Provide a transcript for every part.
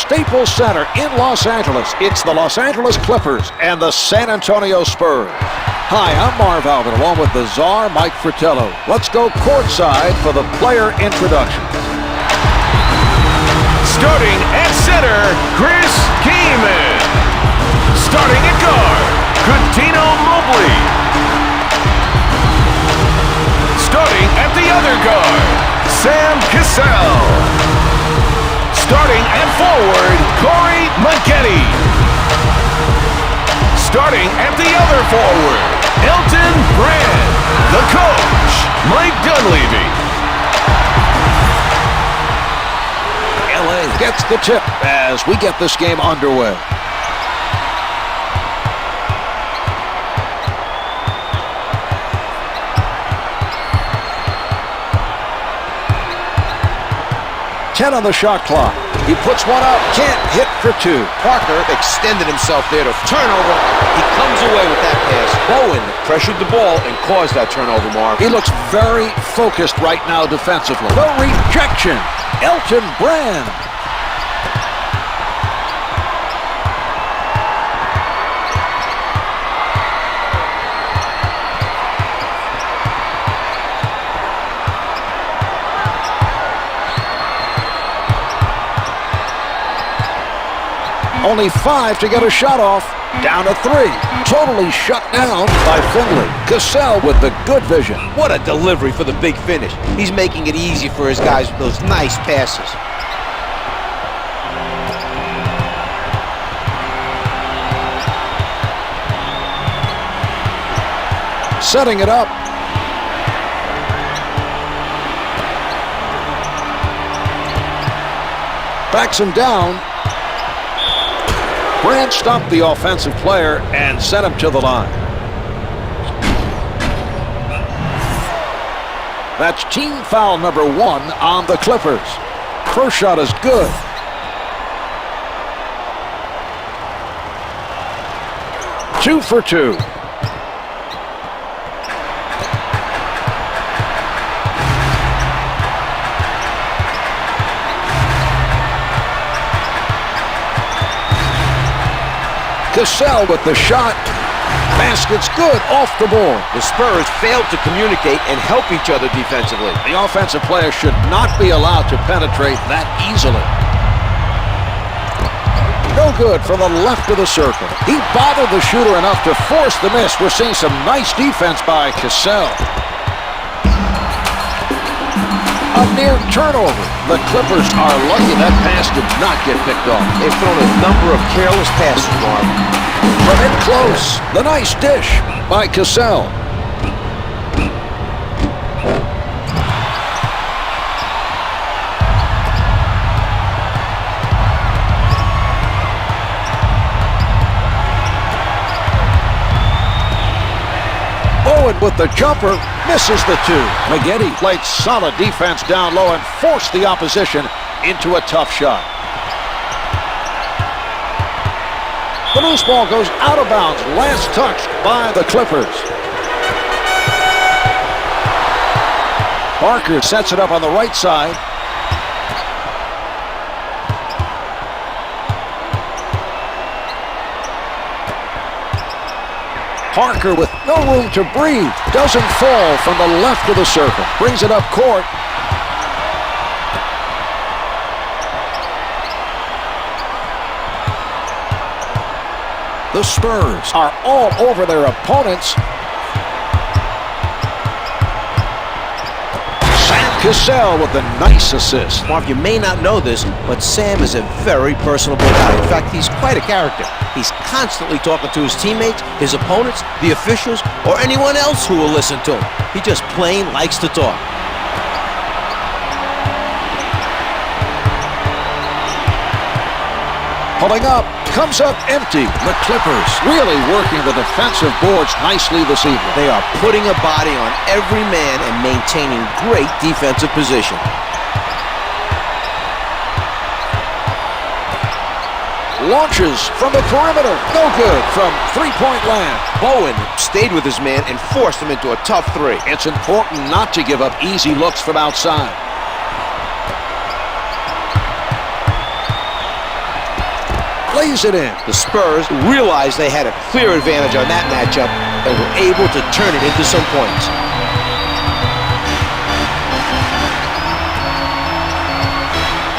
Staples Center in Los Angeles. It's the Los Angeles Clippers and the San Antonio Spurs. Hi, I'm Marv Alvin, along with the czar, Mike Fratello. Let's go courtside for the player introduction. Starting at center, Chris Kaman. Starting at guard, Cuttino Mobley. Starting at the other guard, Cassell. Starting at forward, Corey McGetty. Starting at the other forward, Elton Brand. The coach, Mike Dunleavy. LA gets the tip as we get this game underway. Ten on the shot clock. He puts one up, can't hit for two. Parker extended himself there to turnover. He comes away with that pass. Bowen pressured the ball and caused that turnover, Mark. He looks very focused right now defensively. The rejection. Elton Brand. Only 5 to get a shot off. Down to 3. Totally shut down by Finley. Cassell with the good vision. What a delivery for the big finish. He's making it easy for his guys with those nice passes. Setting it up. Backs him down. Brand stopped the offensive player and sent him to the line. That's team foul number 1 on the Clippers. First shot is good. Two for 2. Cassell with the shot. Basket's good off the board. The Spurs failed to communicate and help each other defensively. The offensive player should not be allowed to penetrate that easily. No good from the left of the circle. He bothered the shooter enough to force the miss. We're seeing some nice defense by Cassell. A near turnover. The Clippers are lucky that pass did not get picked off. They've thrown a number of careless passes, Mark. From in close, the nice dish by Cassell. Bowen with the jumper, misses the 2. McGetty played solid defense down low and forced the opposition into a tough shot. The loose ball goes out of bounds. Last touch by the Clippers. Parker sets it up on the right side. Parker with no room to breathe. Doesn't fall from the left of the circle. Brings it up court. The Spurs are all over their opponents. Cassell with a nice assist. Marv, you may not know this, but Sam is a very personable guy. In fact, he's quite a character. He's constantly talking to his teammates, his opponents, the officials, or anyone else who will listen to him. He just plain likes to talk. Pulling up, comes up empty. The Clippers really working the defensive boards nicely this evening. They are putting a body on every man and maintaining great defensive position. Launches from the perimeter. No good from three-point land. Bowen stayed with his man and forced him into a tough 3. It's important not to give up easy looks from outside. lays it in. The Spurs realized they had a clear advantage on that matchup and were able to turn it into some points.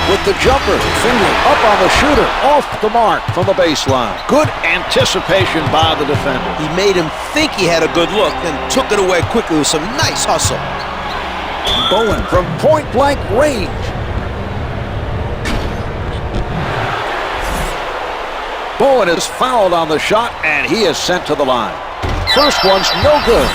With the jumper, Finley up on the shooter, off the mark from the baseline. Good anticipation by the defender. He made him think he had a good look, then took it away quickly with some nice hustle. Bowen from point-blank range. Bowen is fouled on the shot, and he is sent to the line. First one's no good.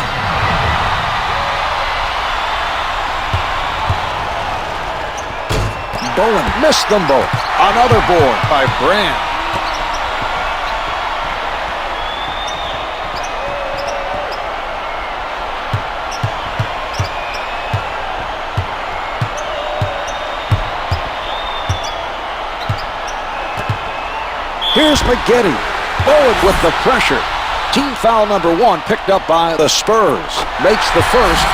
Bowen missed them both. Another board by Brand. Here's McGetty. Bowen with the pressure. Team foul number 1 picked up by the Spurs. Makes the first.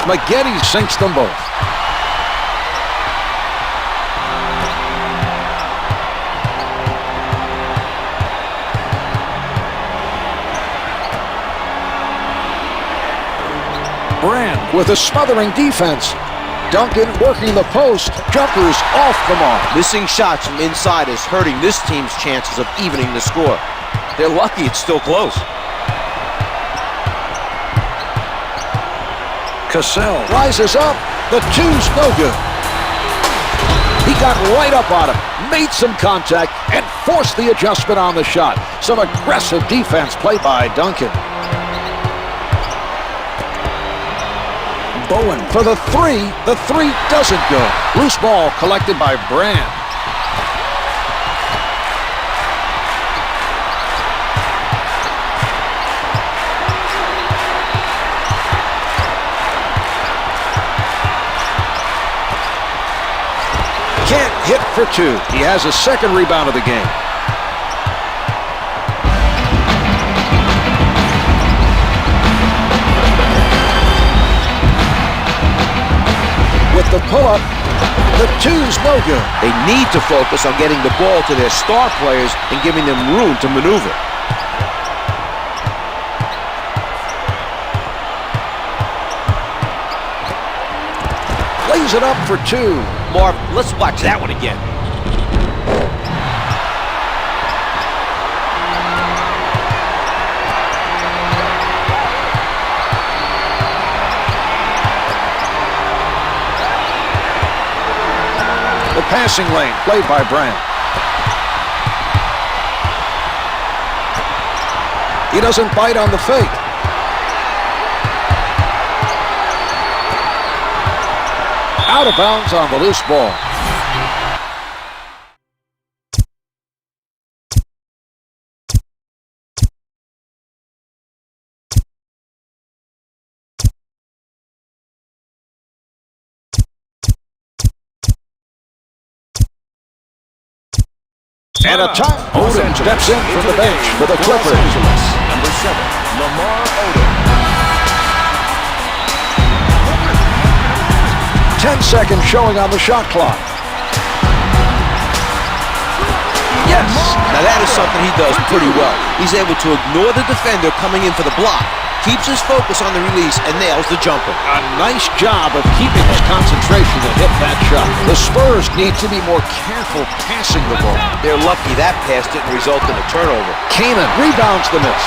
McGetty sinks them both. Brand with a smothering defense. Duncan working the post. Jumpers off the mark. Missing shots from inside is hurting this team's chances of evening the score. They're lucky it's still close. Cassell rises up. The two's no good. He got right up on him, made some contact, and forced the adjustment on the shot. Some aggressive defense played by Duncan. Bowen for the three. The three doesn't go. Loose ball collected by Brand. Can't hit for two. He has a second rebound of the game. With the pull-up, the two's no good. They need to focus on getting the ball to their star players and giving them room to maneuver. Lays it up for two. Marv, let's watch that one again. The passing lane played by Brand. He doesn't bite on the fake. Out of bounds on the loose ball. And a time. Odom steps in from the bench for the Clippers. Number 7, Lamar Odom. 10 seconds showing on the shot clock. Yes! Now that is something he does pretty well. He's able to ignore the defender coming in for the block, keeps his focus on the release, and nails the jumper. A nice job of keeping his concentration to hit that shot. The Spurs need to be more careful passing the ball. They're lucky that pass didn't result in a turnover. Kaman rebounds the miss.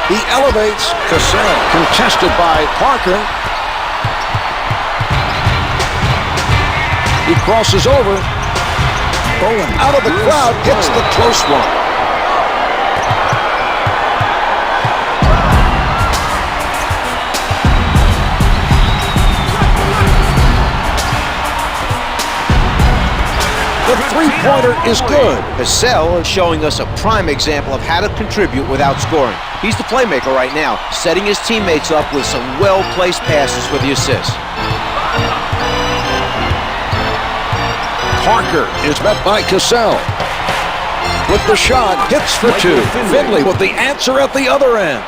He elevates. Cassell contested by Parker. He crosses over. Bowen out of the crowd hits the close one. The three-pointer is good. Cassell is showing us a prime example of how to contribute without scoring. He's the playmaker right now, setting his teammates up with some well-placed passes for the assist. Parker is met by Cassell. With the shot, hits for two. Finley with the answer at the other end.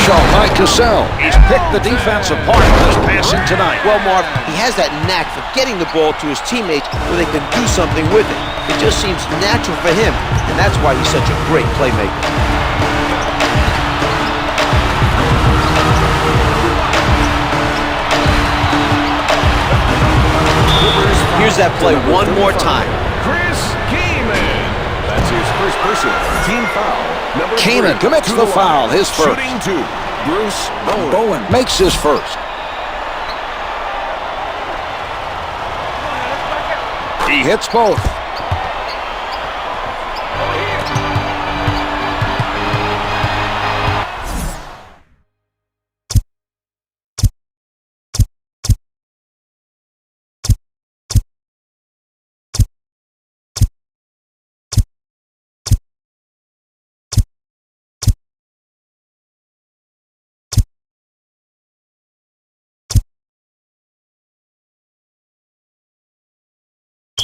special by Cassell. He's picked the defense apart with his passing tonight. Well, Marv, he has that knack for getting the ball to his teammates where they can do something with it. It just seems natural for him, and that's why he's such a great playmaker. Here's that play one more time. Kaman. That's his first personal team foul. Kaman commits the foul, his first. Shooting two. Bruce Bowen makes his first. He hits both.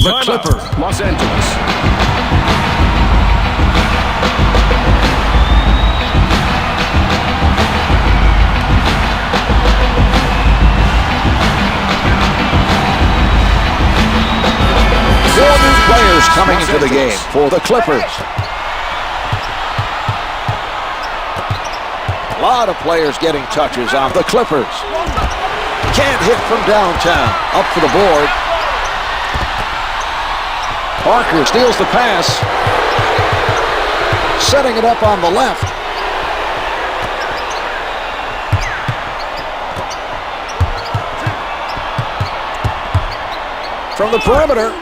The Clippers. Los Angeles. Four new players coming into the game for the Clippers. A lot of players getting touches on the Clippers. Can't hit from downtown. Up for the board. Parker steals the pass. Setting it up on the left. From the perimeter.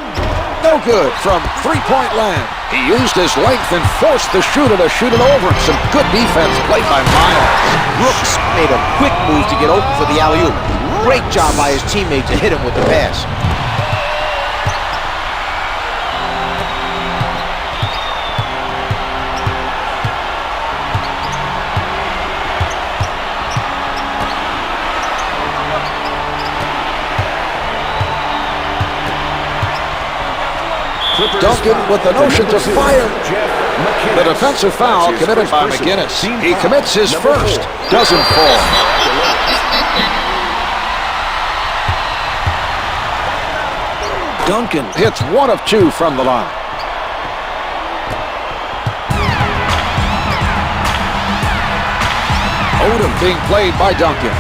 No good from three-point land. He used his length and forced the shooter to shoot it over. Some good defense played by Miles. Brooks made a quick move to get open for the alley-oop. Great job by his teammate to hit him with the pass. Duncan with the notion to fire. The defensive foul committed by McGinnis. He commits his first. Doesn't fall. Duncan hits 1 of 2 from the line. Odom being played by Duncan.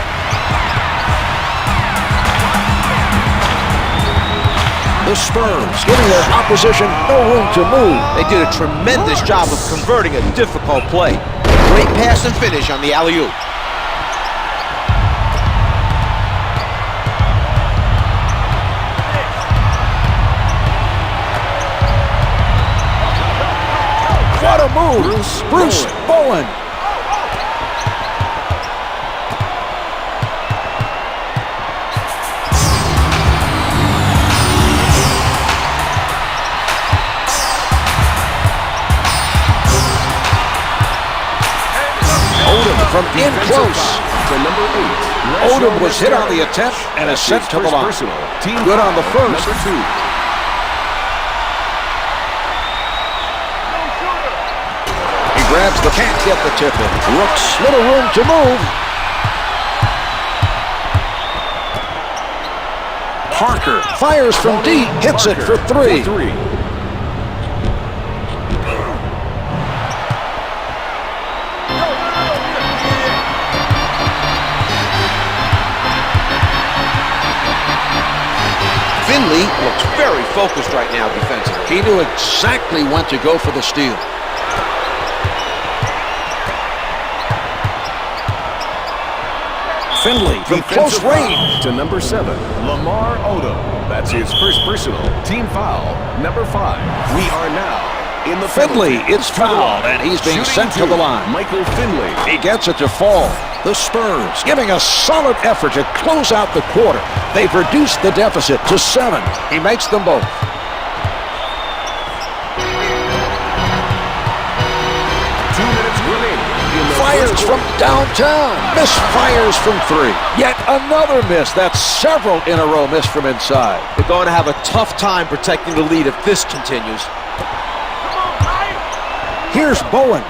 The Spurs giving their opposition no room to move. They did a tremendous job of converting a difficult play. Great pass and finish on the alley-oop. What a move! Bruce Bowen. From in close. To number 8. Odom was hit on the attempt and is sent to the line. Good on the first. Number 2. He grabs the, can't get the tip in. Brooks, little room to move. Parker fires from deep, hits it for 3. Finley looks very focused right now defensively. He knew exactly when to go for the steal. Finley from close range. To number 7, Lamar Odom. That's his first personal team foul. Number 5. We are now in the Finley, it's fouled, and he's being sent to the line. Michael Finley. He gets it to fall. The Spurs giving a solid effort to close out the quarter. They've reduced the deficit to 7. He makes them both. Fires from downtown. Misfires from 3. Yet another miss. That's several in a row missed from inside. They're going to have a tough time protecting the lead if this continues. Here's Bowen.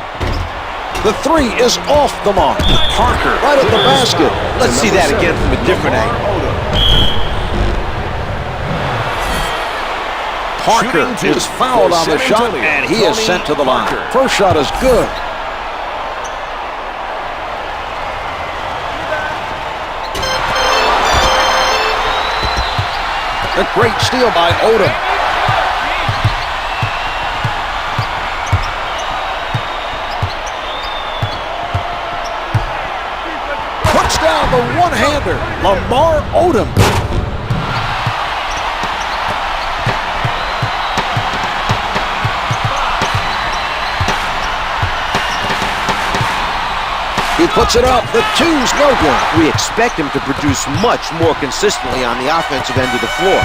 The three is off the mark. Parker right at the basket. Let's see that again from a different angle. Parker is fouled on the shot, and he is sent to the line. First shot is good. A great steal by Odom. Puts down the one-hander. Lamar Odom. He puts it up. The two's no good. We expect him to produce much more consistently on the offensive end of the floor.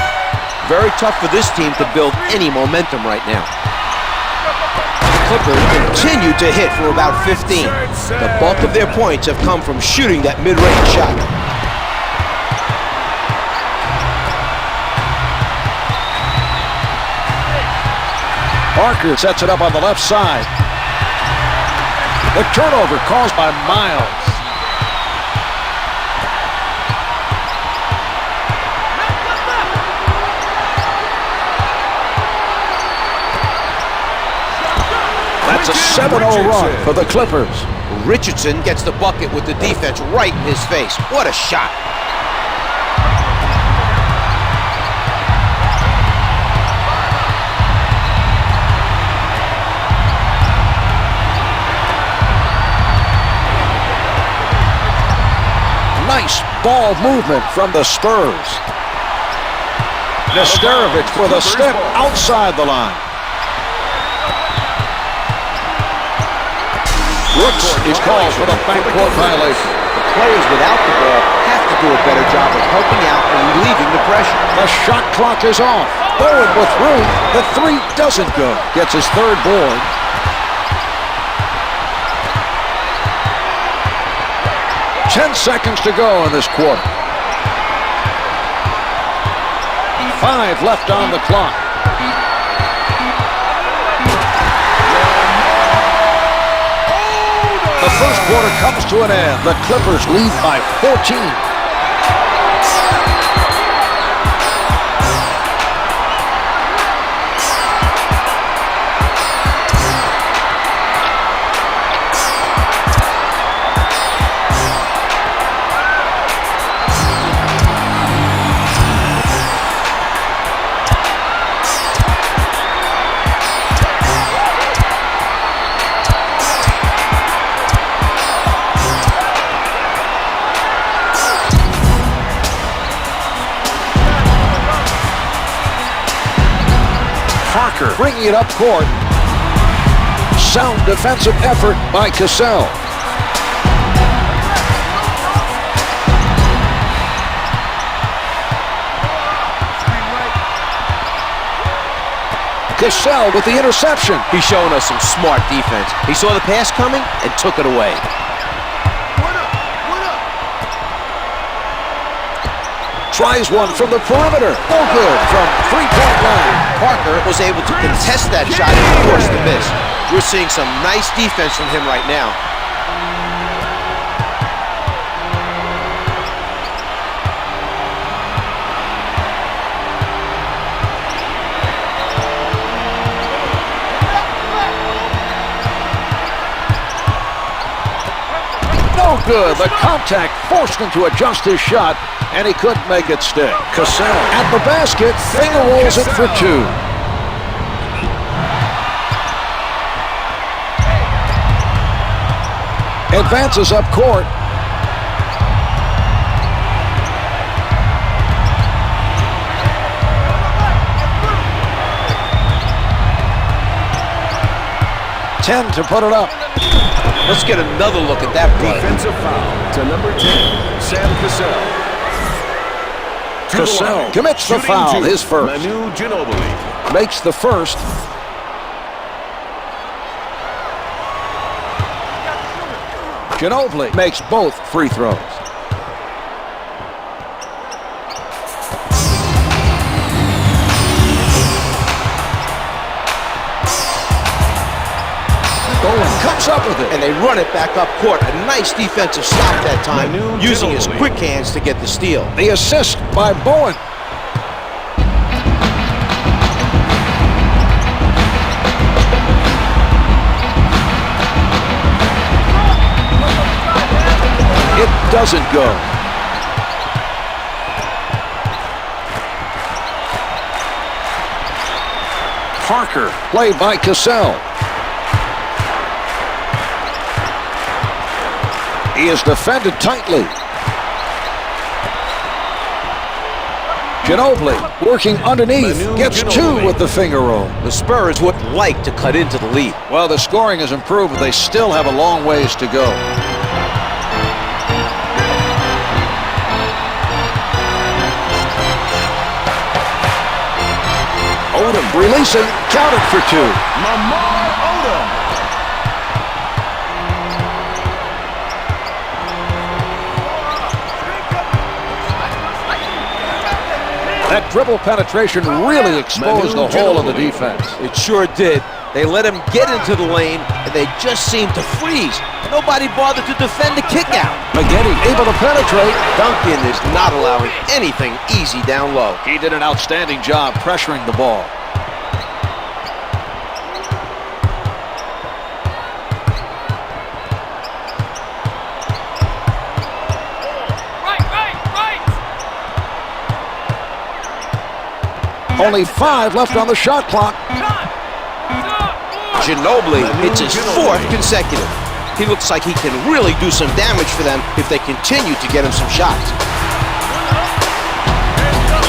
Very tough for this team to build any momentum right now. The Clippers continue to hit from about 15. The bulk of their points have come from shooting that mid-range shot. Parker sets it up on the left side. The turnover caused by Miles. That's a 7-0 run for the Clippers. Richardson gets the bucket with the defense right in his face. What a shot. Nice ball movement from the Spurs. Nesterovic with a step outside the line. Brooks is called for the backcourt violation. The players without the ball have to do a better job of helping out and relieving the pressure. The shot clock is off. Bowen with room. The three doesn't go. Gets his third board. Ten seconds to go in this quarter. 5 left on the clock. The first quarter comes to an end. The Clippers lead by 14. Parker bringing it up court. Sound defensive effort by Cassell. Cassell with the interception. He's showing us some smart defense. He saw the pass coming and took it away. Tries one from the perimeter. No good from three-point line. Parker was able to contest that shot and force the miss. We're seeing some nice defense from him right now. No good. The contact forced him to adjust his shot, and he couldn't make it stick. Cassell at the basket, finger rolls it for 2. Advances up court. Ten to put it up. Let's get another look at that play. Defensive foul to number 10, Sam Cassell. Cassell commits the foul, his first. Manu Ginobili makes the first. Ginobili makes both free throws. Bowen comes up with it. And they run it back up court. A nice defensive stop that time, Manu using his Ginobili. quick hands to get the steal. The assist by Bowen. It doesn't go. Parker, played by Cassell. He is defended tightly. Ginobili working underneath, Manu gets two Ginobili. with the finger roll. The Spurs wouldn't like to cut into the lead. Well, the scoring has improved, but they still have a long ways to go. Odom releasing, counted for two. That dribble penetration really exposed the hole in the defense. It sure did. They let him get into the lane, and they just seemed to freeze. Nobody bothered to defend the kick out. McGinty able to penetrate. Duncan is not allowing anything easy down low. He did an outstanding job pressuring the ball. Only 5 left on the shot clock. Ginobili hits his fourth consecutive. He looks like he can really do some damage for them if they continue to get him some shots.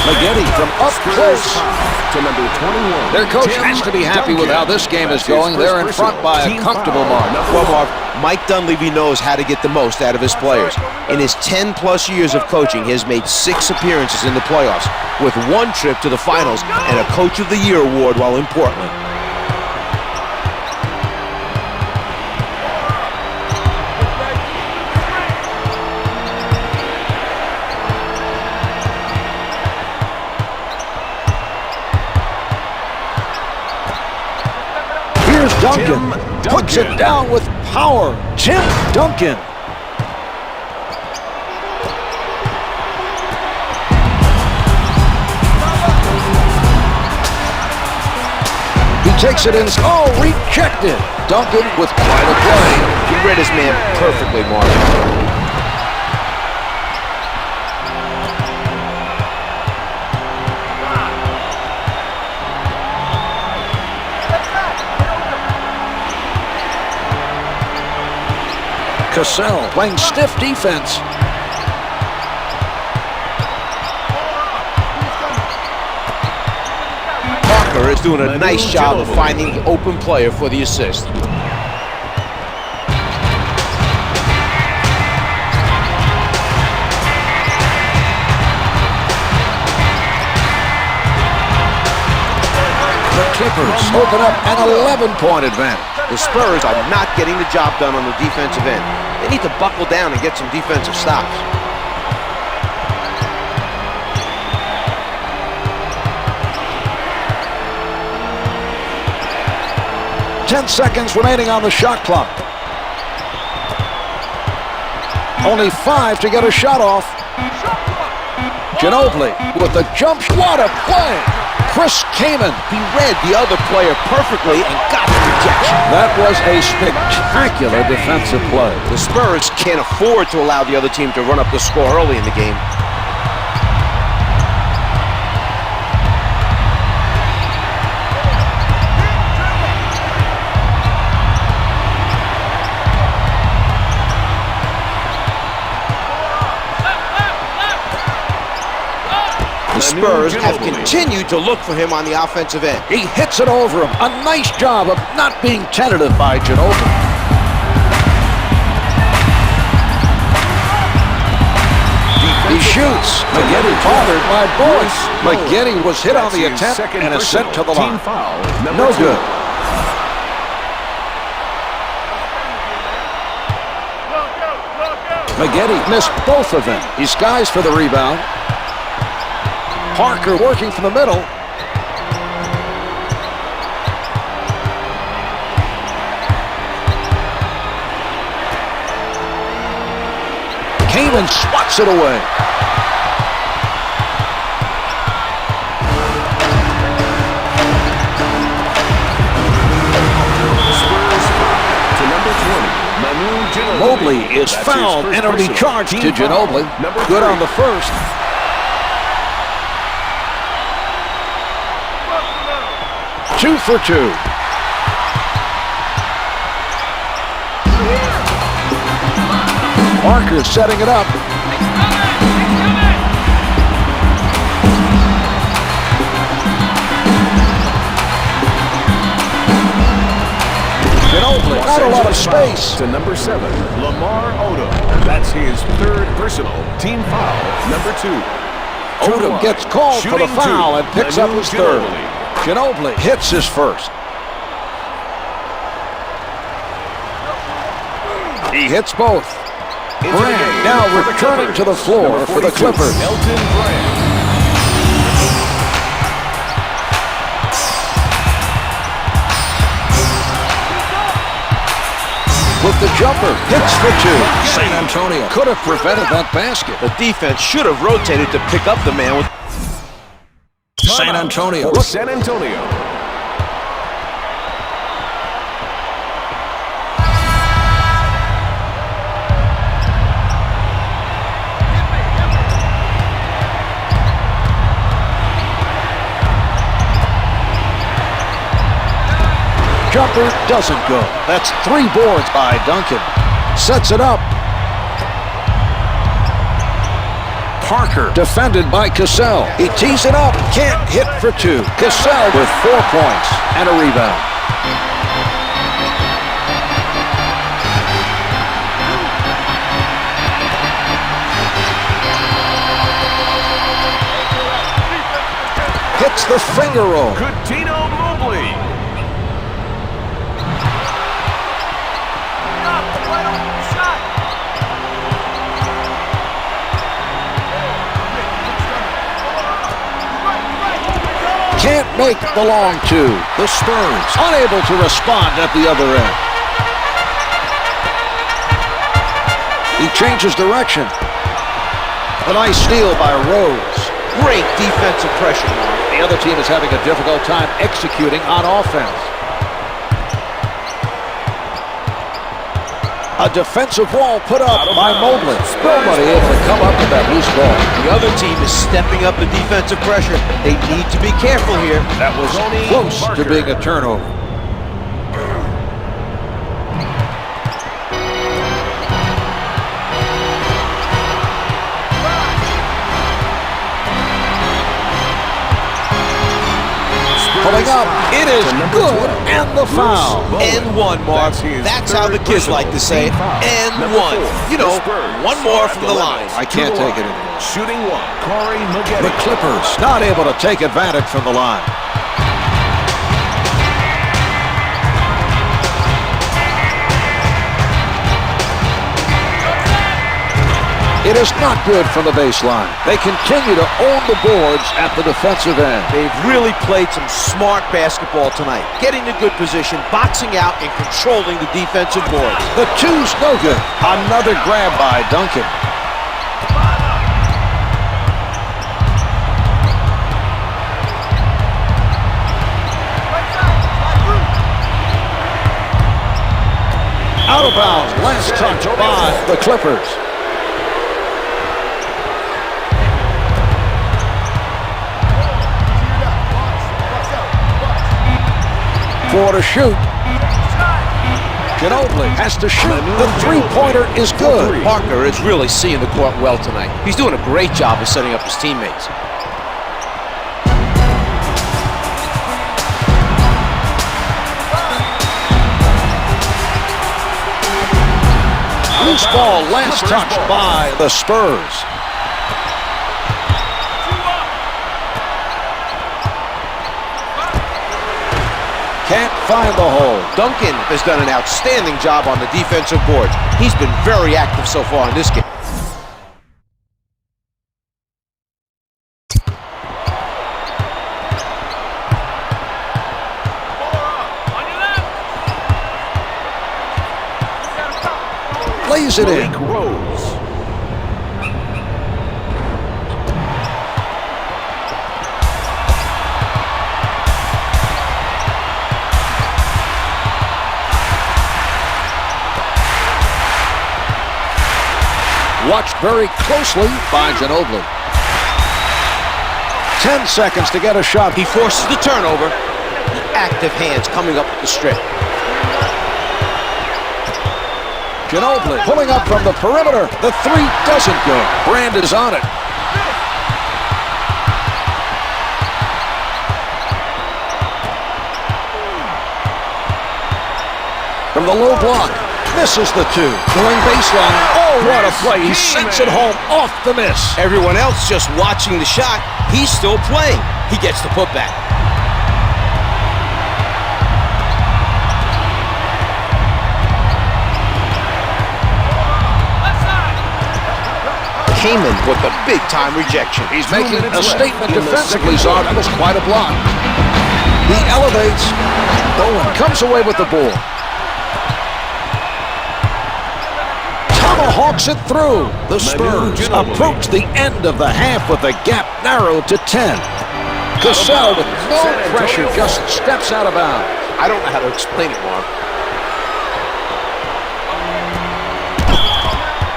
McGinty from up close. To number 21. Their coach has to be happy with how this game is going. They're in front by a comfortable margin. Well, Marv, Mike Dunleavy knows how to get the most out of his players. In his 10-plus years of coaching, he has made 6 appearances in the playoffs, with 1 trip to the finals and a Coach of the Year award while in Portland. Here's Duncan. Puts it down with power. Tim Duncan. He takes it in. Oh, rejected. Duncan with quite a play. He read his man perfectly, Marv. Cassell playing stiff defense. Parker is doing a nice job of finding the open player for the assist. The Clippers open up an 11-point advantage. The Spurs are not getting the job done on the defensive end. They need to buckle down and get some defensive stops. Ten seconds remaining on the shot clock. Only 5 to get a shot off. Ginobili with the jump. What a play! Chris Kaman. He read the other player perfectly and got the rejection. That was a spectacular defensive play. The Spurs can't afford to allow the other team to run up the score early in the game. The Spurs have continued to look for him on the offensive end. He hits it over him. A nice job of not being tentative by Ginobili. He shoots. McGinty bothered by Bowen. McGinty was hit on the attempt and is sent to the line. No good. McGinty missed both of them. He skies for the rebound. Parker working from the middle. team and swats it away. Manu Ginobili. Mobley is fouled and it'll be charged to Ginobili. Good on the first. Two for two. Parker setting it up. Ginobili, not a lot of space. To number 7, Lamar Odom. That's his third personal. Team foul, number 2. Odom gets called for the foul and picks up his third. Ginobili hits his first. He hits both. Brand now returning to the floor for the Clippers. Elton Brand. With the jumper, hits for two. San Antonio could have prevented that basket. The defense should have rotated to pick up the man with San Antonio. For San Antonio. Jumper doesn't go. That's 3 boards by Duncan. Sets it up. Parker defended by Cassell. He tees it up. Can't hit for 2. Cassell with 4 points and a rebound. Hits the finger roll. Cuttino Mobley. Can't make the long 2. The Spurs unable to respond at the other end. He changes direction. A nice steal by Rose. great defensive pressure. The other team is having a difficult time executing on offense. A defensive wall put up by Mobley. Nobody able to come up with that loose ball. The other team is stepping up the defensive pressure. They need to be careful here. That was close to being a turnover. Pulling up, it is good, and the foul. And one, Mark. That's how the kids like to say it. And one. You know, one more from the line. I can't take it anymore. Shooting one, Corey McGetty. The Clippers not able to take advantage from the line. It is not good from the baseline. They continue to own the boards at the defensive end. They've really played some smart basketball tonight. Getting to good position, boxing out, and controlling the defensive boards. The two's no good. Another grab by Duncan. Out of bounds. Last touch by the Clippers. Four to shoot. Ginobili has to shoot. The three-pointer is good. Parker is really seeing the court well tonight. He's doing a great job of setting up his teammates. Loose ball, last touch by the Spurs. Can't find the hole. Duncan has done an outstanding job on the defensive boards. He's been very active so far in this game. Lays it in. Watched very closely by Ginobili. 10 seconds to get a shot. He forces the turnover. The active hands coming up with the strip. Ginobili pulling up from the perimeter. The three doesn't go. Brand is on it. From the low block, misses the two. Going baseline. Oh, what a play. He sends it home off the miss. Everyone else just watching the shot. He's still playing. He gets the putback. Kaman with a big-time rejection. He's making a statement defensively, Zar. That was quite a block. He elevates. Bowen comes away with the ball. Hawks it through. The Spurs approach the end of the half with the gap narrowed to 10. Cassell with no pressure just steps out of bounds. I don't know how to explain it, Mark.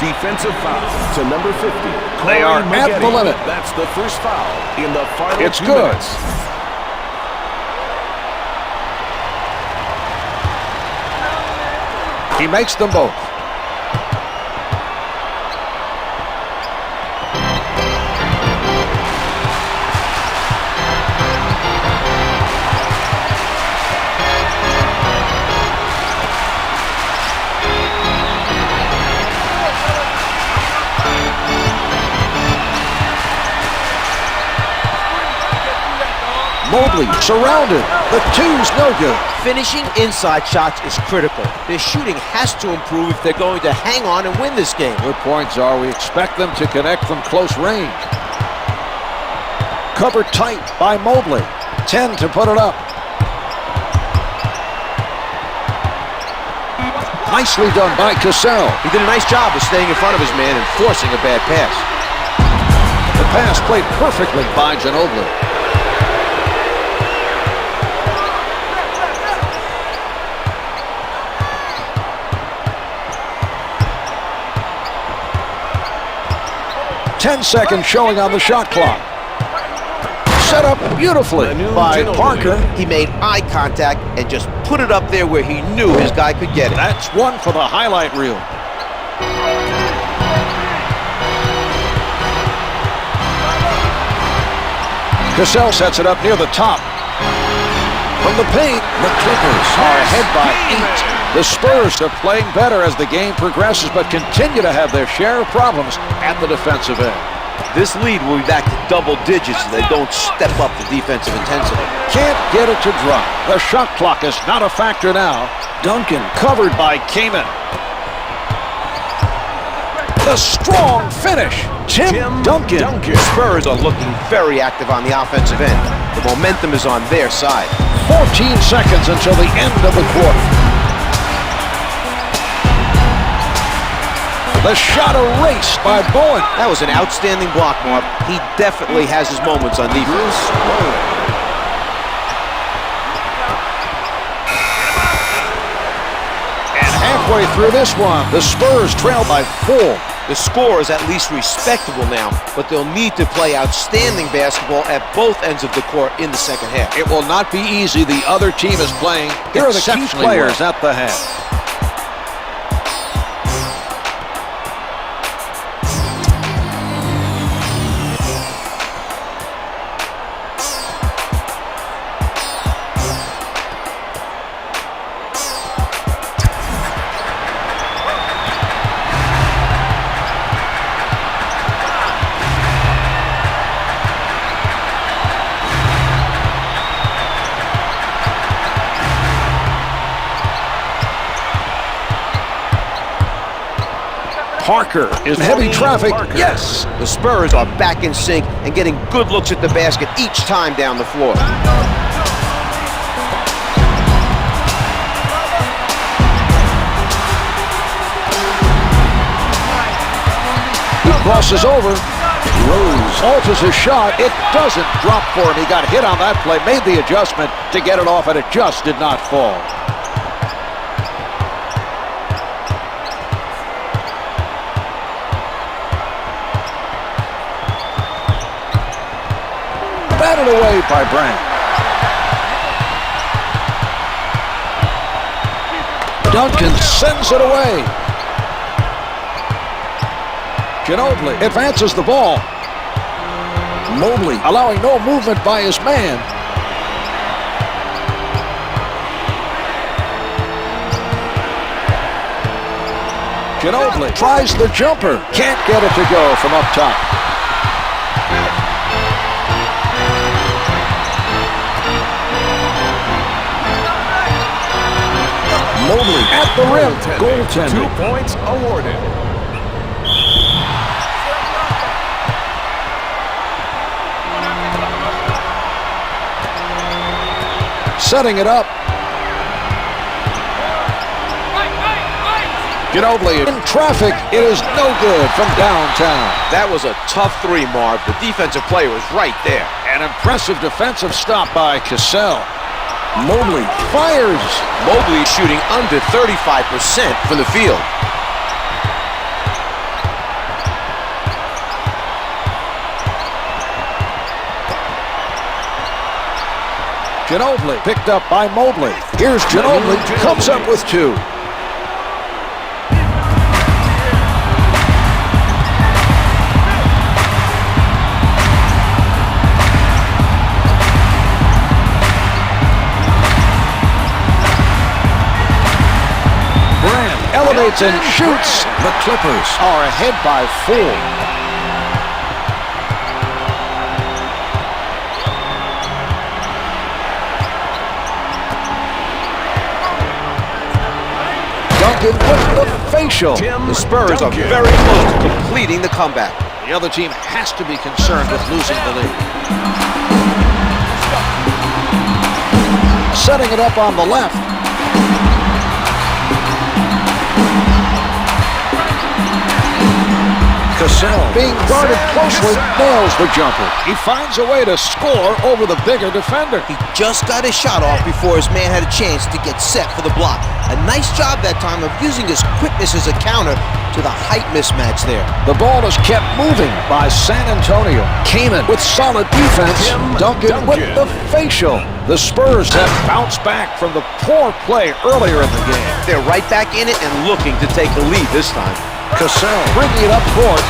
Defensive foul to number 50. They are at the limit. That's the first foul in the final It's 2 good. minutes. He makes them both. Mobley surrounded. The two's no good. Finishing inside shots is critical. Their shooting has to improve if they're going to hang on and win this game. Good points are we expect them to connect from close range. Covered tight by Mobley. 10 to put it up. Nicely done by Cassell. He did a nice job of staying in front of his man and forcing a bad pass. The pass played perfectly by Ginobili. Ten seconds showing on the shot clock. Set up beautifully by Parker. He made eye contact and just put it up there where he knew his guy could get it. That's one for the highlight reel. Cassell sets it up near the top. From the paint, the Clippers are ahead by 8. The Spurs are playing better as the game progresses, but continue to have their share of problems at the defensive end. This lead will be back to double digits if they don't step up the defensive intensity. Can't get it to drop. The shot clock is not a factor now. Duncan covered by Kaman. The strong finish. Tim Duncan. Spurs are looking very active on the offensive end. The momentum is on their side. 14 seconds until the end of the quarter. The shot erased by Bowen. That was an outstanding block, Mark. He definitely has his moments on defense. And halfway through this one, the Spurs trail by 4. The score is at least respectable now, but they'll need to play outstanding basketball at both ends of the court in the second half. It will not be easy. The other team is playing Here are the key players at the half. Parker is in heavy traffic. Yes. The Spurs are back in sync and getting good looks at the basket each time down the floor. He crosses over. Rose alters his shot. It doesn't drop for him. He got hit on that play, made the adjustment to get it off, and it just did not fall. batted away by Brand. Duncan sends it away. Ginobili advances the ball. Mobley allowing no movement by his man. Ginobili tries the jumper. Can't get it to go from up top. Mobley at the rim. Goaltending. 2 points awarded. Setting it up. Ginobili in traffic. It is no good from downtown. That was a tough three, Marv. The defensive player was right there. An impressive defensive stop by Cassell. Mobley fires. Mobley shooting under 35% from the field. Ginobili picked up by Mobley. Here's Ginobili. Comes up with two. Elevates and shoots. The Clippers are ahead by 4. Duncan with the facial. The Spurs are very close to completing the comeback. The other team has to be concerned with losing the lead. Setting it up on the left. Cassell, being guarded closely, nails the jumper. He finds a way to score over the bigger defender. He just got his shot off before his man had a chance to get set for the block. A nice job that time of using his quickness as a counter to the height mismatch there. The ball is kept moving by San Antonio. Kaman with solid defense. Duncan with the facial. The Spurs have bounced back from the poor play earlier in the game. They're right back in it and looking to take the lead this time. Cassell bringing it up court.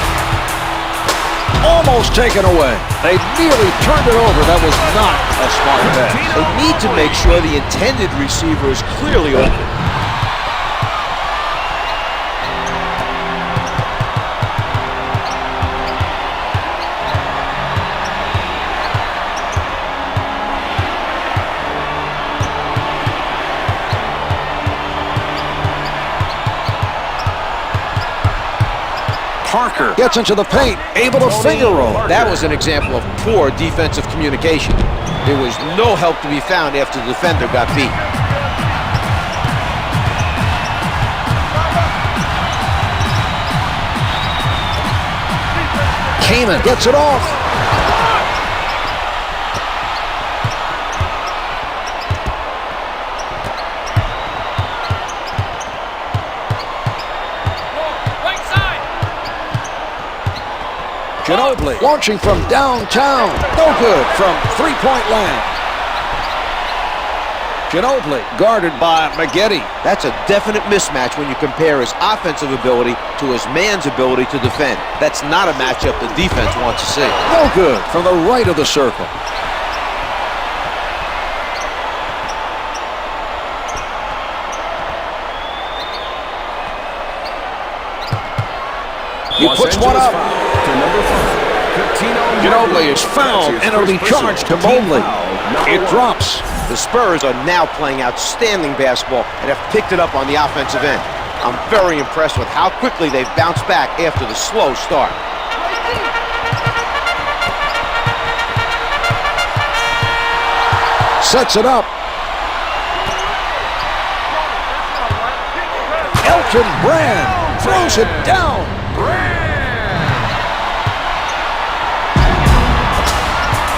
Almost taken away. They nearly turned it over. That was not a smart pass. They need to make sure the intended receiver is clearly open. Parker gets into the paint, able to finger roll. That was an example of poor defensive communication. There was no help to be found after the defender got beat. Kaman gets it off. Ginobili launching from downtown. No good from three-point land. Ginobili guarded by Maggette. That's a definite mismatch when you compare his offensive ability to his man's ability to defend. That's not a matchup the defense wants to see. No good from the right of the circle. He puts one up. Ginobili is fouled and it'll be charged to Mobley. It drops. The Spurs are now playing outstanding basketball and have picked it up on the offensive end. I'm very impressed with how quickly they've bounced back after the slow start. Sets it up. Elton Brand throws it down.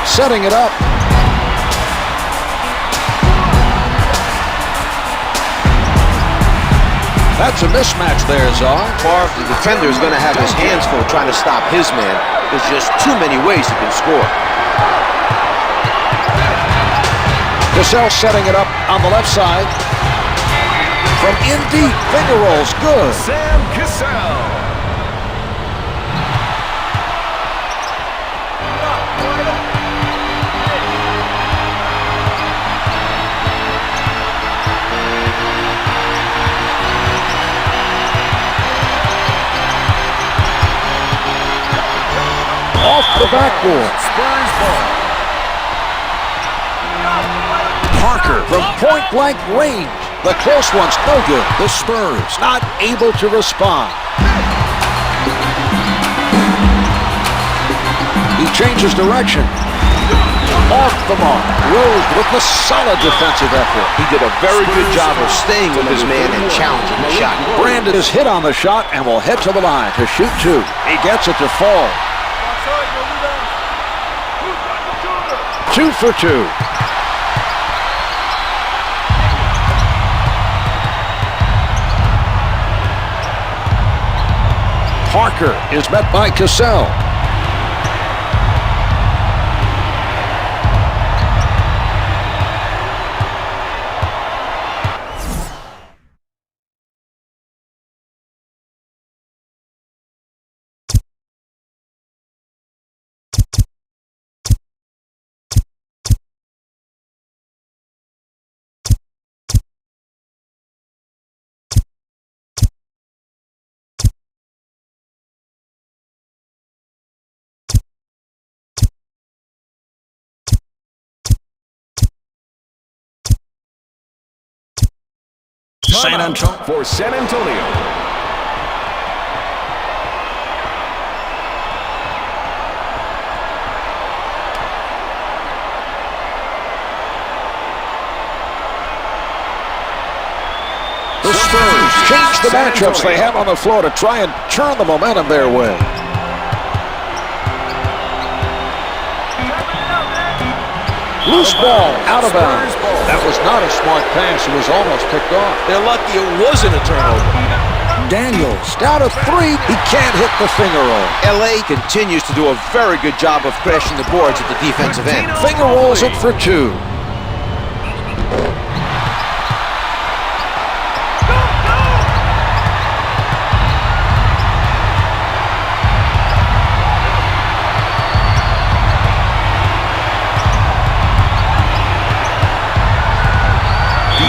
Setting it up. That's a mismatch there, Czar. Marv, the defender is going to have his hands full trying to stop his man. There's just too many ways he can score. Cassell setting it up on the left side. From in deep, finger rolls, good. Sam Cassell. Off the backboard. Spurs ball. Parker from point-blank range. The close one's no good. The Spurs not able to respond. He changes direction. Off the mark. Rose with the solid defensive effort. He did a very good job of staying with his man and challenging the shot. Brand is hit on the shot and will head to the line to shoot two. He gets it to fall. 2 for 2. Parker is met by Cassell. San Antonio for San Antonio. The Spurs change the matchups they have on the floor to try and turn the momentum their way. Loose ball, out of bounds. That was not a smart pass. It was almost picked off. They're lucky it wasn't a turnover. Daniels down to 3. He can't hit the finger roll. LA continues to do a very good job of crashing the boards at the defensive end. Finger rolls it for 2.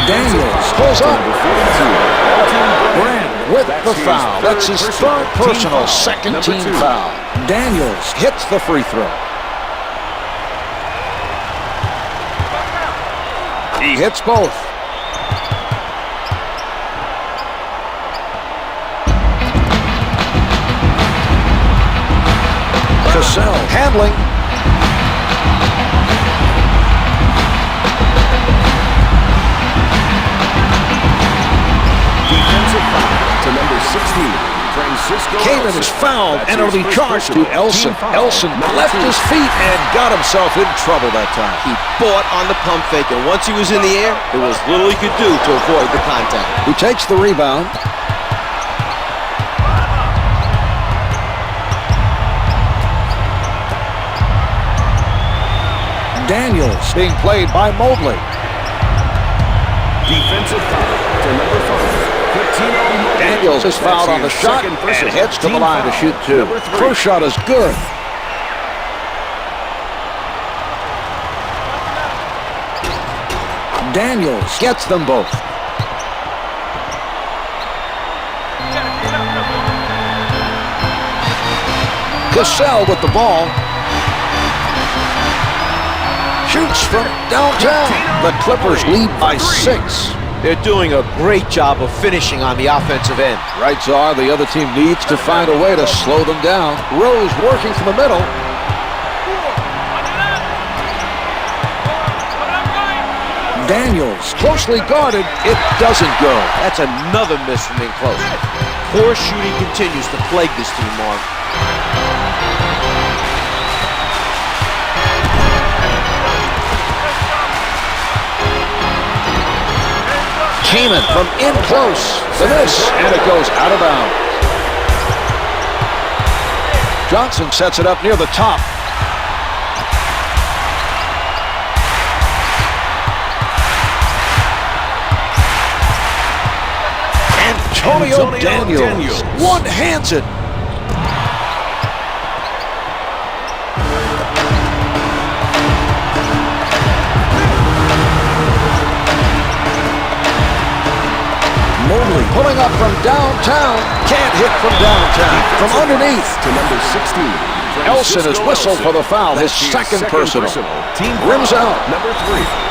Daniels pulls up. Brand with the foul. That's his third personal, second team foul. Daniels hits the free throw. He hits both. Cassell handling. To number 16, Francisco. Kaman is fouled and it'll be charged to Elson. Elson left his feet and got himself in trouble that time. He fought on the pump fake, and once he was in the air, there was little he could do to avoid the contact. He takes the rebound. Daniels being played by Mobley. Defensive foul to number 5. Cuttino. Daniels is fouled on the shot and heads to the line to shoot 2. First shot is good. Daniels gets them both. Cassell with the ball. Shoots from downtown. The Clippers lead by 6. They're doing a great job of finishing on the offensive end. Right, Czar, the other team needs to find a way to slow them down. Rose working from the middle. Daniels closely guarded. It doesn't go. That's another miss from in close. Poor shooting continues to plague this team, Marv. Kaman from in close to this, and it goes out of bounds. Johnson sets it up near the top. Antonio Daniels one-hands it. Mobley pulling up from downtown. Can't hit from downtown. From underneath. To number 16. Elson is whistled for the foul. His second personal. Team rims out. Number 3.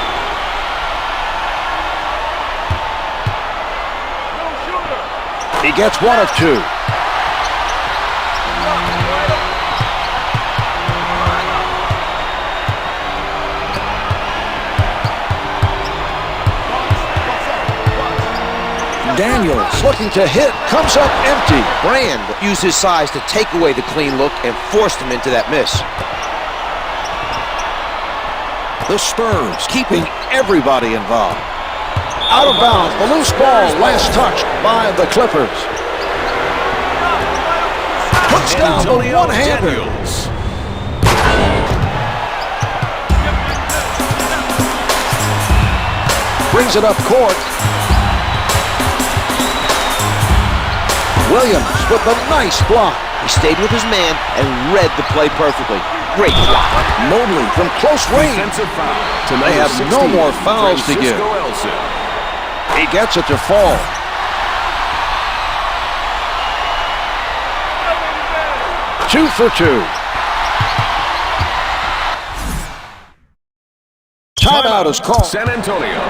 He gets one of two. Daniels looking to hit, comes up empty. Brand used his size to take away the clean look and forced him into that miss. The Spurs keeping everybody involved. Out of bounds, the loose ball, last touch by the Clippers. Puts down the one-hander. Brings it up court. Williams with a nice block. He stayed with his man and read the play perfectly. Great block. Mobley from close range. They have no more fouls to give. He gets it to fall. Two for two. Timeout is called. San Antonio.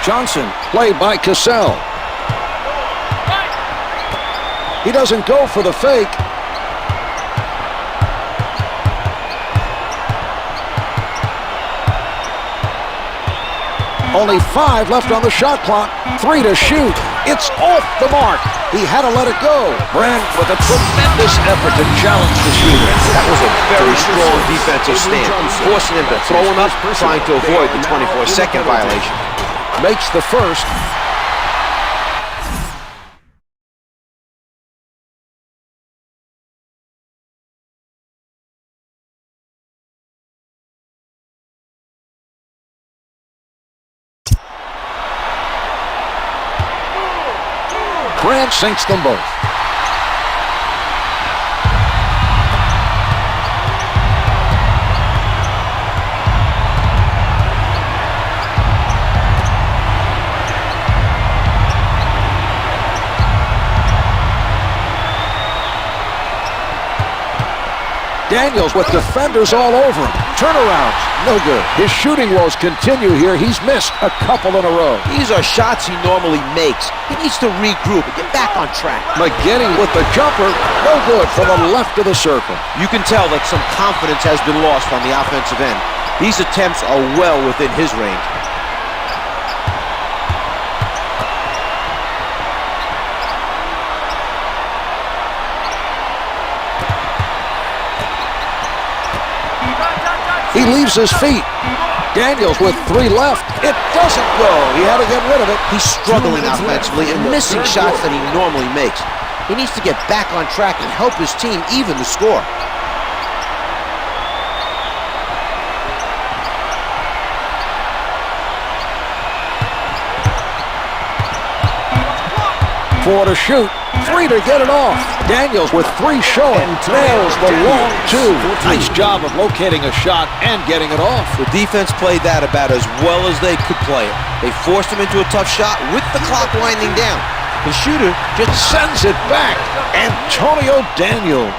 Johnson, played by Cassell. He doesn't go for the fake. Only 5 left on the shot clock. 3 to shoot. It's off the mark. He had to let it go. Brand with a tremendous effort to challenge the shooter. That was a very strong defensive stand, forcing him to throw him up, trying to avoid the 24-second violation. Makes the first. Brand sinks them both. Daniels with defenders all over him. Turnarounds, no good. His shooting woes continue here. He's missed a couple in a row. These are shots he normally makes. He needs to regroup and get back on track. McGinney with the jumper, no good from the left of the circle. You can tell that some confidence has been lost on the offensive end. These attempts are well within his range. He leaves his feet. Daniels with 3 left. It doesn't go. He had to get rid of it. He's struggling offensively and missing shots that he normally makes. He needs to get back on track and help his team even the score. Four to shoot. 3 to get it off. Daniels with 3 showing. Nails the long 2. Nice job of locating a shot and getting it off. The defense played that about as well as they could play it. They forced him into a tough shot with the clock winding down. The shooter just Sends it back. Antonio Daniels.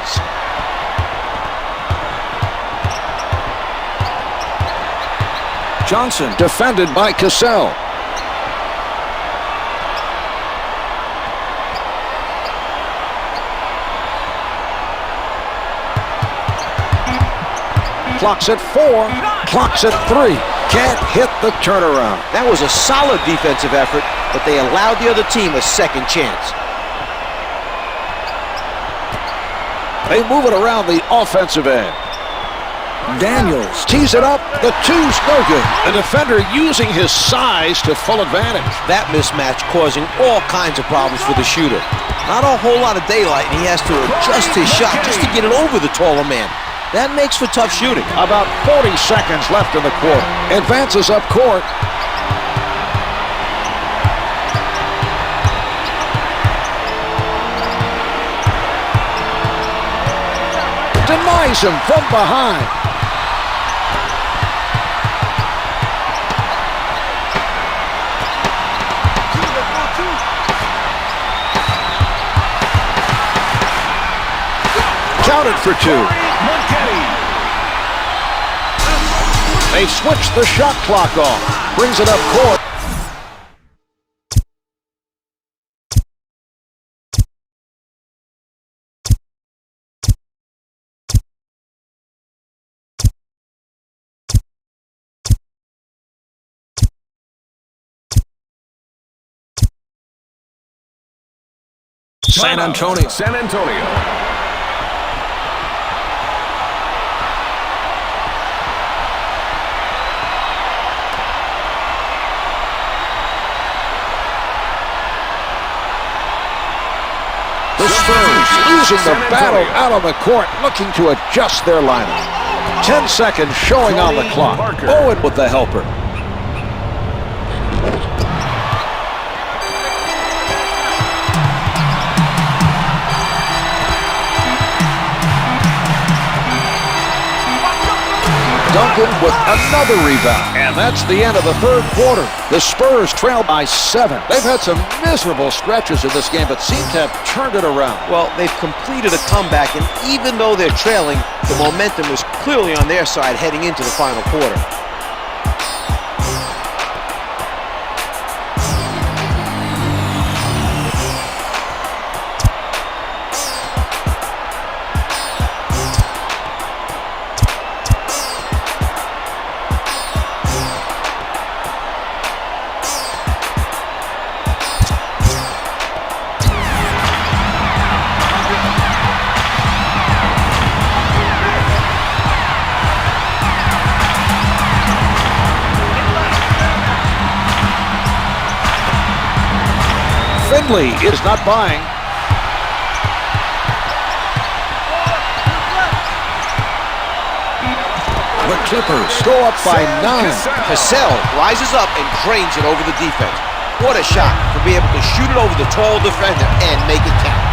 Johnson defended by Cassell. Clock's at 4. Clock's at 3. Can't hit the turnaround. That was a solid defensive effort, but they allowed the other team a second chance. They move it around the offensive end. Daniels tees it up. The 2's no good. The defender using his size to full advantage. That mismatch causing all kinds of problems for the shooter. Not a whole lot of daylight, and he has to adjust his shot just to get it over the taller man. That makes for tough shooting. About 40 seconds left in the quarter. Advances up court. Denies him from behind. Counted for two. They switch the shot clock off. Brings it up court. San Antonio. San Antonio. The Spurs losing the battle out on the court, looking to adjust their lineup. 10 seconds showing on the clock. Owen with the helper. Duncan with another rebound. And that's the end of the third quarter. The Spurs trail by 7. They've had some miserable stretches in this game, but seem to have turned it around. Well, they've completed a comeback, and even though they're trailing, the momentum is clearly on their side heading into the final quarter. Finley is not buying. The Clippers go up by 9. Cassell rises up and drains it over the defense. What a shot to be able to shoot it over the tall defender and make it count.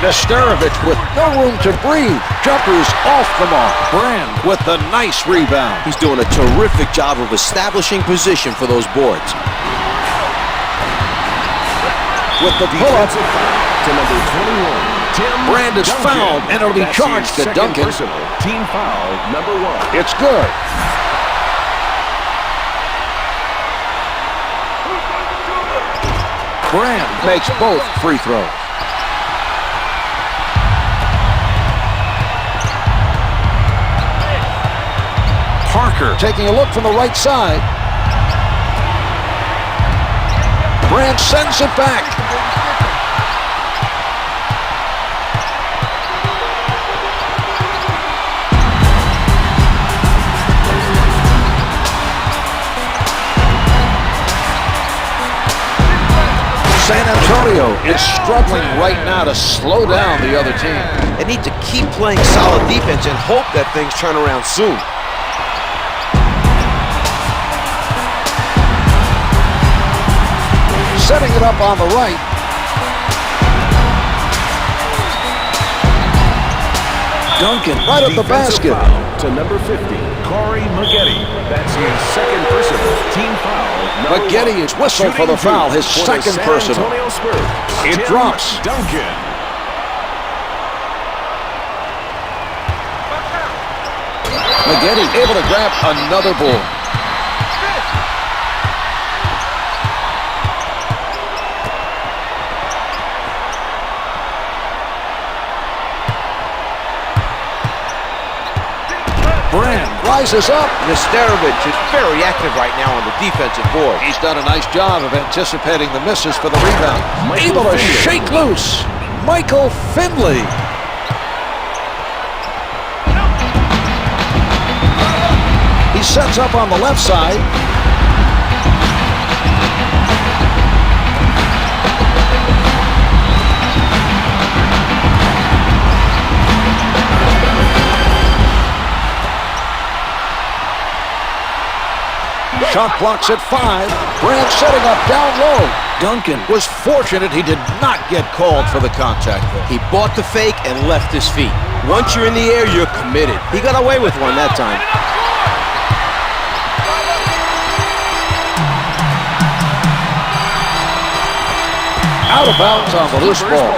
Nesterovic with no room to breathe. Jumpers off the mark. Brand with the nice rebound. He's doing a terrific job of establishing position for those boards. With the pull-up to number 21. Brand is fouled, and it'll be charged to Duncan. Team foul number 1. It's good. Brand makes both free throws. Parker taking a look from the right side. Brand sends it back. San Antonio is struggling right now to slow down the other team. They need to keep playing solid defense and hope that things turn around soon. Setting it up on the right. Duncan right at the basket. To number 50, Corey Maggette. That's his second personal. Team foul. Maggette is whistled for the foul, his second personal. It drops. Duncan. Maggette able to grab another board. Brand rises up. Nesterovic is very active right now on the defensive board. He's done a nice job of anticipating the misses for the rebound. Able to shake loose. Michael Finley. He sets up on the left side. Shot clock's at 5. Brand setting up down low. Duncan was fortunate he did not get called for the contact. He bought the fake and left his feet. Once you're in the air, you're committed. He got away with one that time. Out of bounds on the loose ball.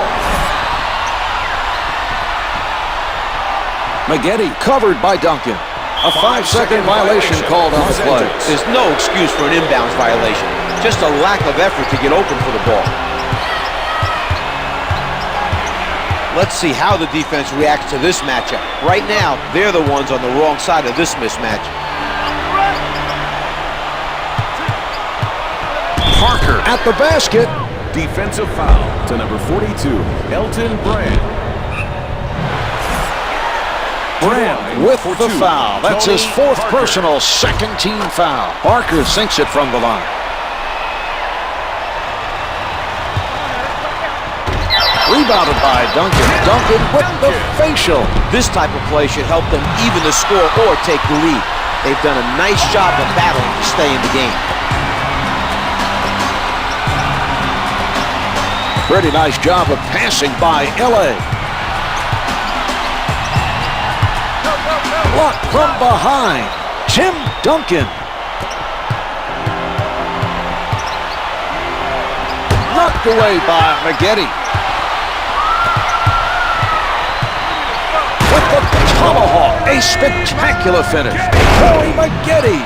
Maggette covered by Duncan. A 5-second violation called on the play. There's no excuse for an inbounds violation. Just a lack of effort to get open for the ball. Let's see how the defense reacts to this matchup. Right now, they're the ones on the wrong side of this mismatch. Parker at the basket. Defensive foul to number 42, Elton Brand. Brand with the foul. That's his 4th personal, 2nd team foul. Parker sinks it from the line. Rebounded by Duncan. Duncan with the facial. This type of play should help them even the score or take the lead. They've done a nice job of battling to stay in the game. Pretty nice job of passing by L.A. Blocked from behind. Tim Duncan. Knocked away by Maggette. With the tomahawk, a spectacular finish. Corey Maggette.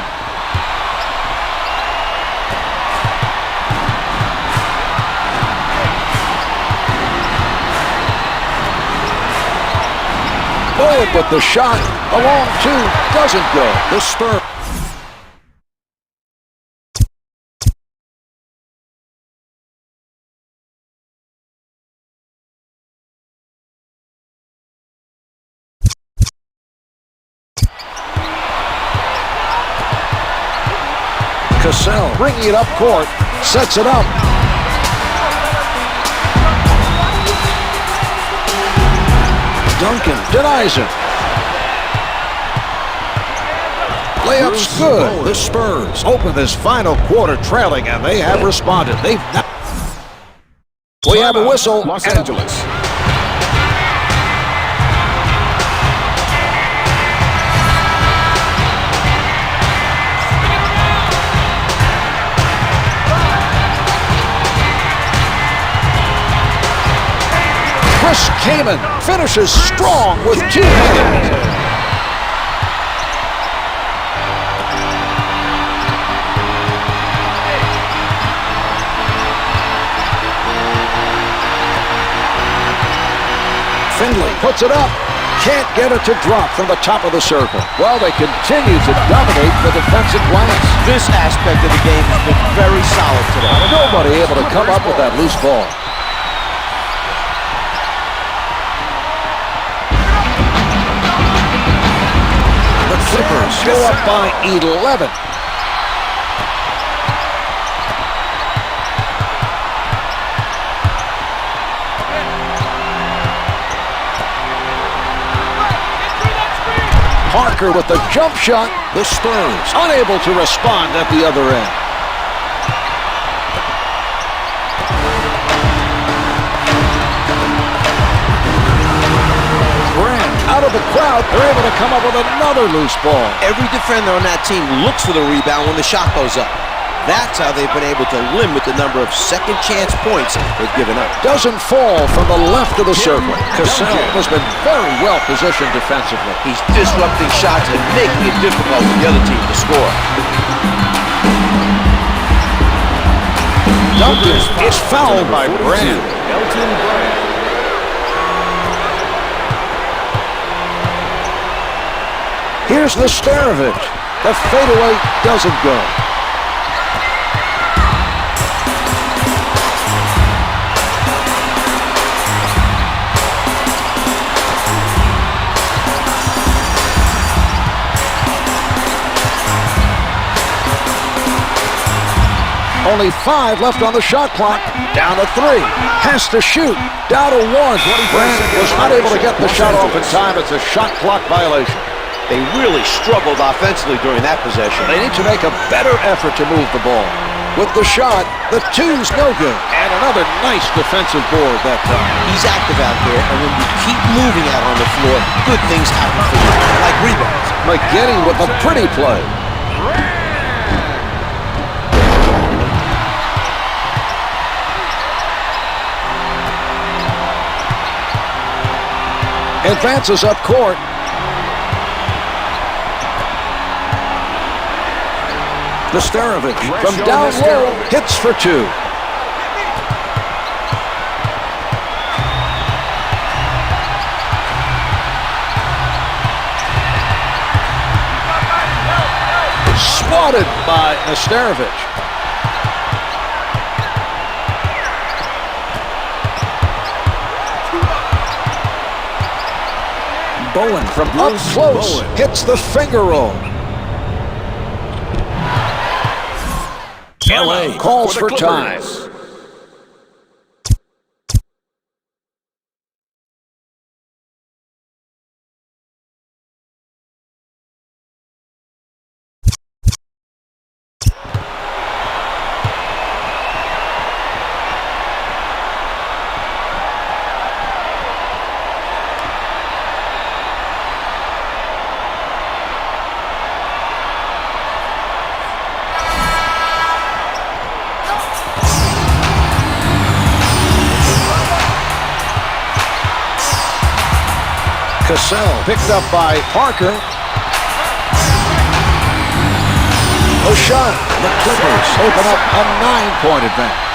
Forward with the shot. A long 2 doesn't go. The Spurs. Cassell bringing it up court, sets it up. Duncan denies him. Layup's good. The Spurs open this final quarter trailing, and they have responded. We have a whistle. Los Angeles. Kaman finishes strong with 2 minutes. Finley puts it up. Can't get it to drop from the top of the circle. Well, they continue to dominate the defensive glass. This aspect of the game has been very solid today. Nobody able to come up with that loose ball. Clippers go up by 11. Parker with the jump shot. The Spurs unable to respond at the other end. Out of the crowd, they're able to come up with another loose ball. Every defender on that team looks for the rebound when the shot goes up. That's how they've been able to limit the number of second chance points they've given up. Doesn't fall from the left of the circle. Cassell has been very well positioned defensively. He's disrupting shots and making it difficult for the other team to score. Duncan is fouled by Brand. Elton Brand. Here's the Starovich. The fadeaway doesn't go. Only 5 left on the shot clock. Down to 3. Has to shoot. Down to 1. Brand was not able to get the shot off in time. It's a shot clock violation. They really struggled offensively during that possession. They need to make a better effort to move the ball. With the shot, the two's no good. And another nice defensive board that time. He's active out there, and when you keep moving out on the floor, good things happen for you, like rebounds. McGinney with a pretty play. Advances up court. Nesterovic from down low hits for two. Swatted by Nesterovic. Bowen from up close hits the finger roll. LA calls for time. Cassell picked up by Parker. O'Shea, the Clippers open up a 9-point advantage.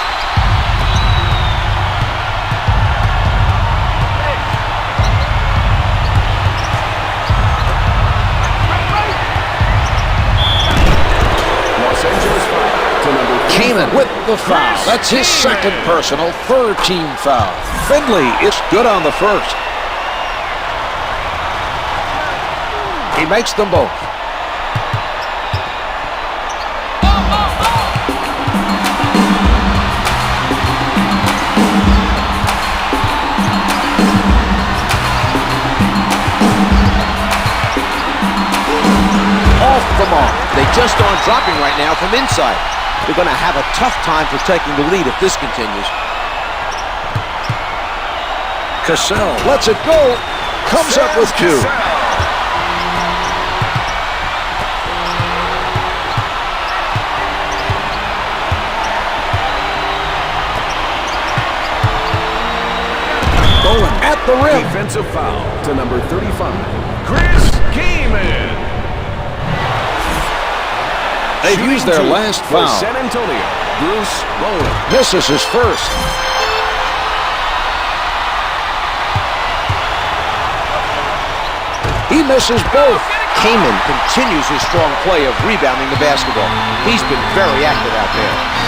Kaman with the foul. That's his second personal, third team foul. Finley is good on the first. He makes them both. Off the mark. They just aren't dropping right now from inside. They're going to have a tough time protecting the lead if this continues. Cassell lets it go. Comes up with two. Bowen at the rim. Defensive foul to number 35, Chris Kaman. They've used their last foul. San Antonio, Bruce Bowen. Misses his first. He misses both. Kaman continues his strong play of rebounding the basketball. He's been very active out there.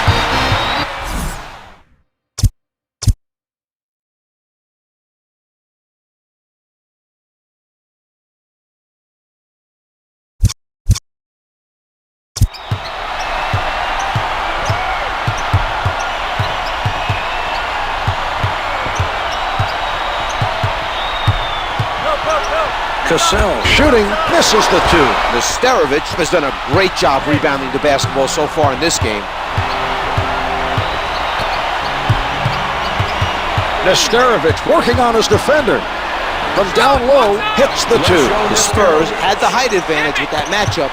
Cassell shooting, misses the two. Nesterovic has done a great job rebounding the basketball so far in this game. Nesterovic working on his defender. From down low, hits the two. The Spurs had the height advantage with that matchup.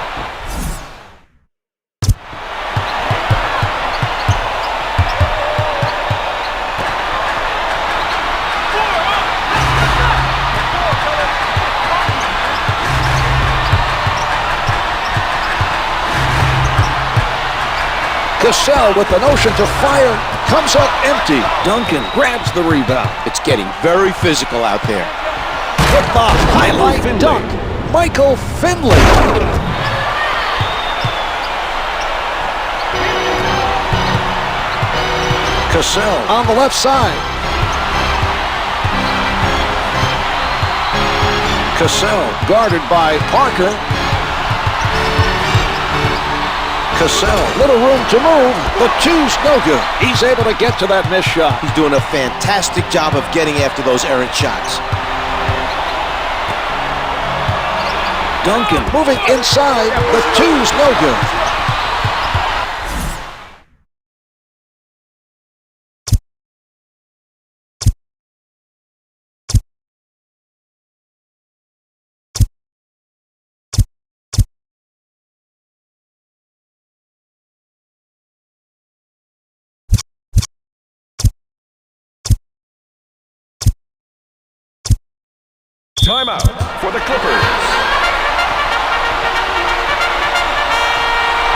Cassell with the notion to fire, comes up empty. Duncan grabs the rebound. It's getting very physical out there. With the highlight dunk, Michael Finley. Cassell on the left side. Cassell guarded by Parker. Cassell, little room to move. The two's no good. He's able to get to that missed shot. He's doing a fantastic job of getting after those errant shots. Duncan moving inside. The two's no good. Timeout for the Clippers.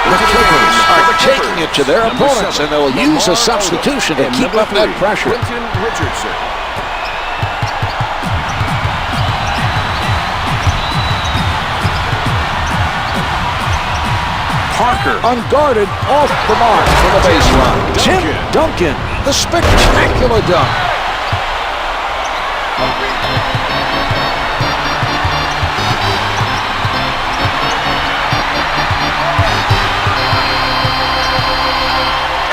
The Clippers are taking it to their opponents, and they'll use a substitution to keep up that pressure. Richardson. Parker unguarded off the mark for the baseline. Tim Duncan, the spectacular dunk.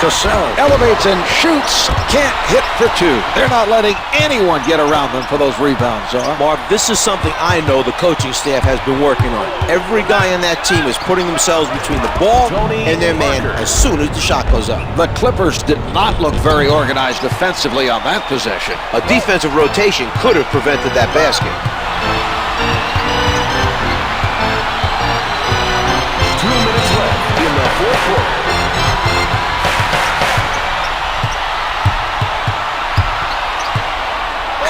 Cassell elevates and shoots. Can't hit for two. They're not letting anyone get around them for those rebounds, Marv, this is something I know the coaching staff has been working on. Every guy on that team is putting themselves between the ball and their man as soon as the shot goes up. The Clippers did not look very organized defensively on that possession. A defensive rotation could have prevented that basket. 2 minutes left in the fourth quarter.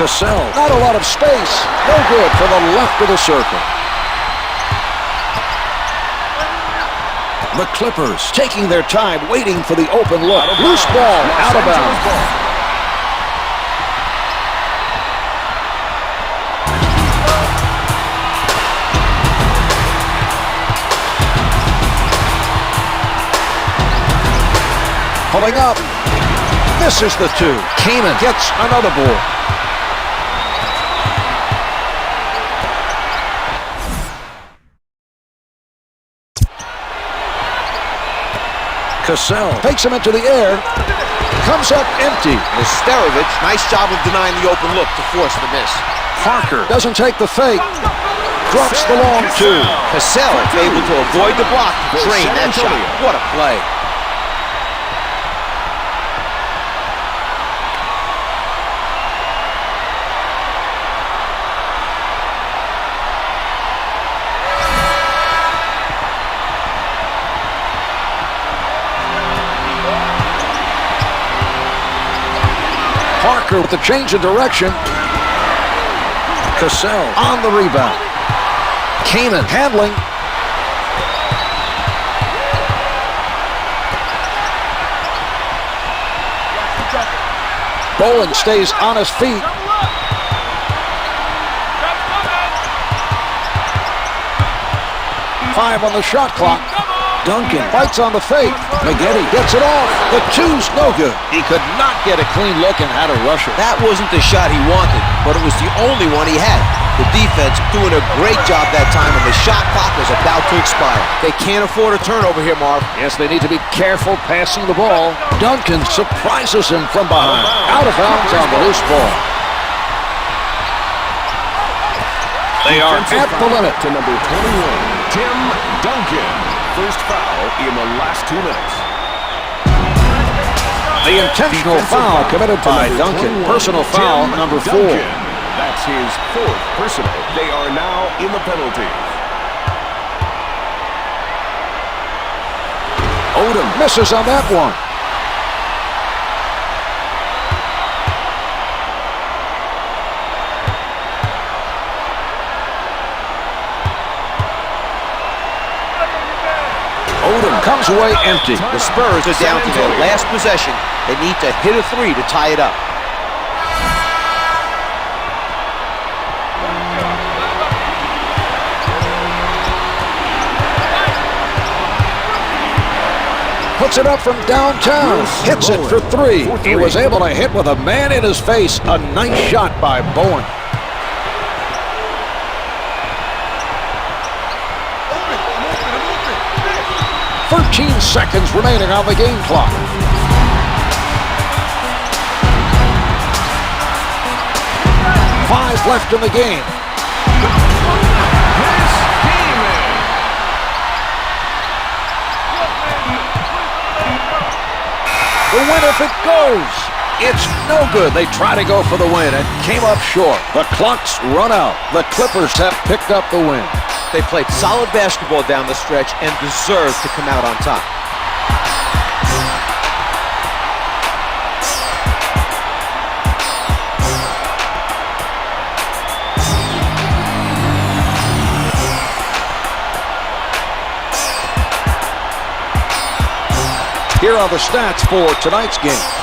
Cassell, not a lot of space. No good for the left of the circle. The Clippers taking their time, waiting for the open look. Loose ball, out of bounds. Pulling up. Misses the two. Kaman gets another board. Cassell takes him into the air, comes up empty. Nesterovic, nice job of denying the open look to force the miss. Parker doesn't take the fake, drops the long two. Cassell able to avoid the block and drain that shot. What a play. Parker with the change of direction. Cassell on the rebound. Kaman handling. Bowen stays on his feet. Five on the shot clock. Duncan fights on the fake. McGetty gets it off. The two's no good. He could not get a clean look and had a rusher. That wasn't the shot he wanted, but it was the only one he had. The defense doing a great job that time, and the shot clock was about to expire. They can't afford a turnover here, Marv. Yes, they need to be careful passing the ball. Duncan surprises him from behind. Out of bounds on the loose ball. They are at the limit. To number 21, Tim Duncan. First foul in the last 2 minutes. The intentional foul committed by Duncan. Personal foul number 4. That's his 4th personal. They are now in the penalty. Odom misses on that one. Odom comes away empty. The Spurs are down to their last possession. They need to hit a three to tie it up. Puts it up from downtown. Hits it for three. He was able to hit with a man in his face. A nice shot by Bowen. 13 seconds remaining on the game clock. Five left in the game. This game The win if it goes. It's no good. They try to go for the win and came up short. The clock's run out. The Clippers have picked up the win. They played solid basketball down the stretch and deserved to come out on top. Here are the stats for tonight's game.